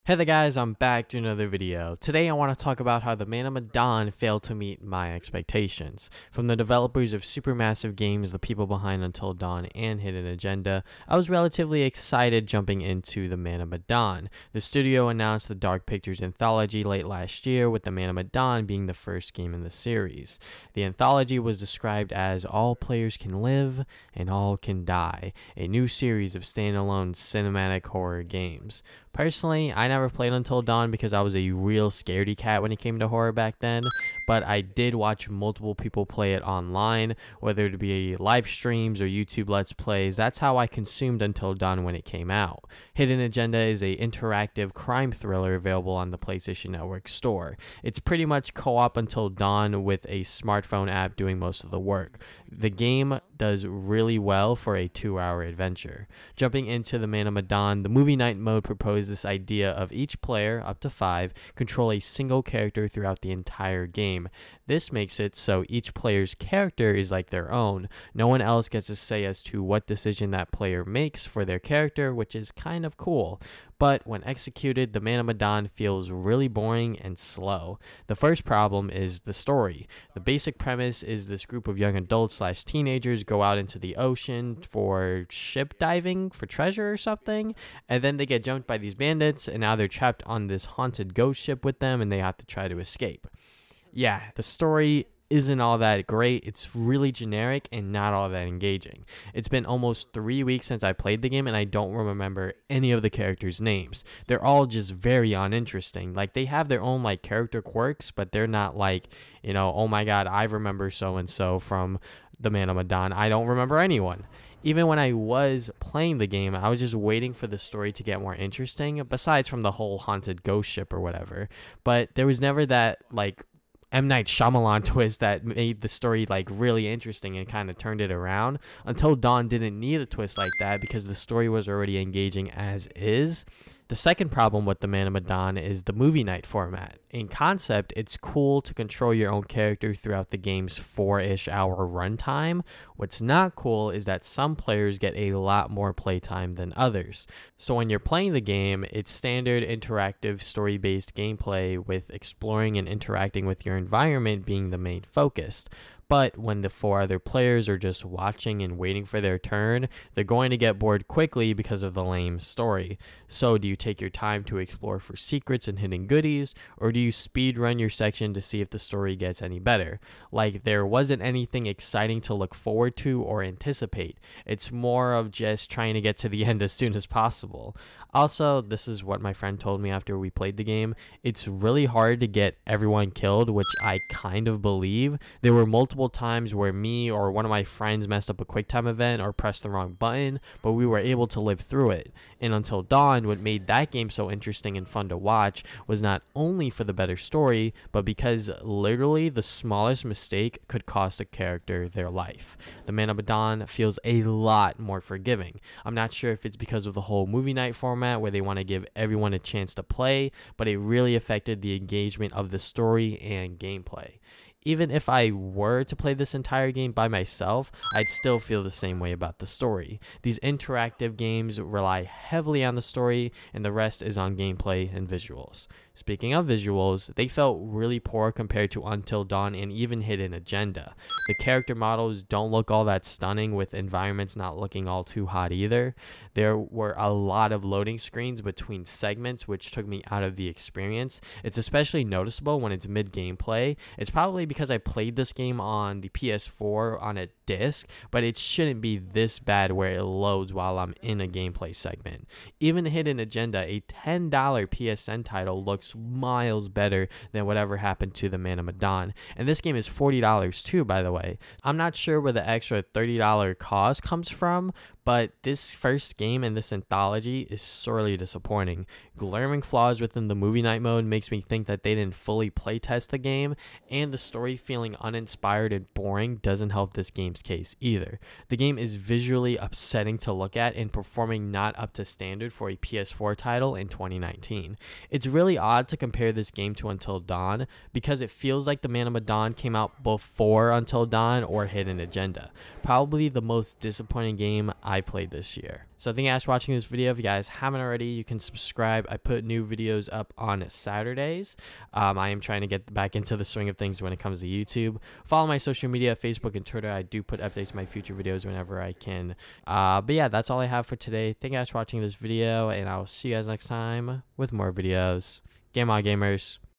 Hey there guys, I'm back to another video. Today I want to talk about how the Man of Medan failed to meet my expectations. From the developers of supermassive games, the people behind Untitled Dawn and Hidden Agenda, I was relatively excited jumping into the Man of Medan. The studio announced the Dark Pictures Anthology late last year, with the Man of Medan being the first game in the series. The anthology was described as All Players Can Live and All Can Die, a new series of standalone cinematic horror games. Personally, I never played Until Dawn because I was a real scaredy cat when it came to horror back then, but I did watch multiple people play it online, whether it be live streams or YouTube Let's Plays. That's how I consumed Until Dawn when it came out. Hidden Agenda is an interactive crime thriller available on the PlayStation Network store. It's pretty much co-op Until Dawn with a smartphone app doing most of the work. The game does really well for a 2-hour adventure. Jumping into the Man of Medan, the movie night mode proposed this idea of each player, up to 5, control a single character throughout the entire game. This makes it so each player's character is like their own. No one else gets to say as to what decision that player makes for their character, which is kind of cool. But when executed, the Man of Medan feels really boring and slow. The first problem is the story. The basic premise is this group of young adults / teenagers go out into the ocean for ship diving for treasure or something, and then they get jumped by these bandits, and now they're trapped on this haunted ghost ship with them, and they have to try to escape. Yeah, the story isn't all that great. It's really generic and not all that engaging. It's been almost 3 weeks since I played the game, and I don't remember any of the characters' names. They're all just very uninteresting. Like, they have their own like character quirks, but they're not like, you know, oh my god, I remember so and so from the Man of Medan. I don't remember anyone. Even when I was playing the game, I was just waiting for the story to get more interesting, besides from the whole haunted ghost ship or whatever. But there was never that like M. Night Shyamalan twist that made the story like really interesting and kind of turned it around. Until Dawn didn't need a twist like that because the story was already engaging as is. The second problem with the Man of Medan is the movie night format. In concept, it's cool to control your own character throughout the game's 4-ish hour runtime. What's not cool is that some players get a lot more playtime than others. So when you're playing the game, it's standard interactive story-based gameplay with exploring and interacting with your environment being the main focus. But when the 4 other players are just watching and waiting for their turn, they're going to get bored quickly because of the lame story. So do you take your time to explore for secrets and hidden goodies, or do you speed run your section to see if the story gets any better? Like, there wasn't anything exciting to look forward to or anticipate. It's more of just trying to get to the end as soon as possible. Also, this is what my friend told me after we played the game. It's really hard to get everyone killed, which I kind of believe. There were multiple times where me or one of my friends messed up a QuickTime event or pressed the wrong button, but we were able to live through it. And Until Dawn, what made that game so interesting and fun to watch was not only for the better story, but because literally the smallest mistake could cost a character their life. The Man of Medan feels a lot more forgiving. I'm not sure if it's because of the whole movie night format where they want to give everyone a chance to play, but it really affected the engagement of the story and gameplay. Even if I were to play this entire game by myself, I'd still feel the same way about the story. These interactive games rely heavily on the story, and the rest is on gameplay and visuals. Speaking of visuals, they felt really poor compared to Until Dawn and even Hidden Agenda. The character models don't look all that stunning, with environments not looking all too hot either. There were a lot of loading screens between segments, which took me out of the experience. It's especially noticeable when it's mid-gameplay. It's probably because I played this game on the PS4 on a disc, but it shouldn't be this bad where it loads while I'm in a gameplay segment. Even Hidden Agenda, a $10 PSN title, looks miles better than whatever happened to the Man of Medan. And this game is $40 too, by the way. I'm not sure where the extra $30 cost comes from, but this first game in this anthology is sorely disappointing. Glaring flaws within the movie night mode makes me think that they didn't fully playtest the game, and the story feeling uninspired and boring doesn't help this game's case either. The game is visually upsetting to look at and performing not up to standard for a PS4 title in 2019. It's really odd odd to compare this game to Until Dawn because it feels like the Man of Medan came out before Until Dawn or Hidden Agenda. Probably the most disappointing game I played this year. So thank you guys for watching this video. If you guys haven't already, you can subscribe. I put new videos up on Saturdays. I am trying to get back into the swing of things when it comes to YouTube. Follow my social media, Facebook and Twitter. I do put updates to my future videos whenever I can. But yeah, that's all I have for today. Thank you guys for watching this video, and I'll see you guys next time with more videos. Game on, gamers.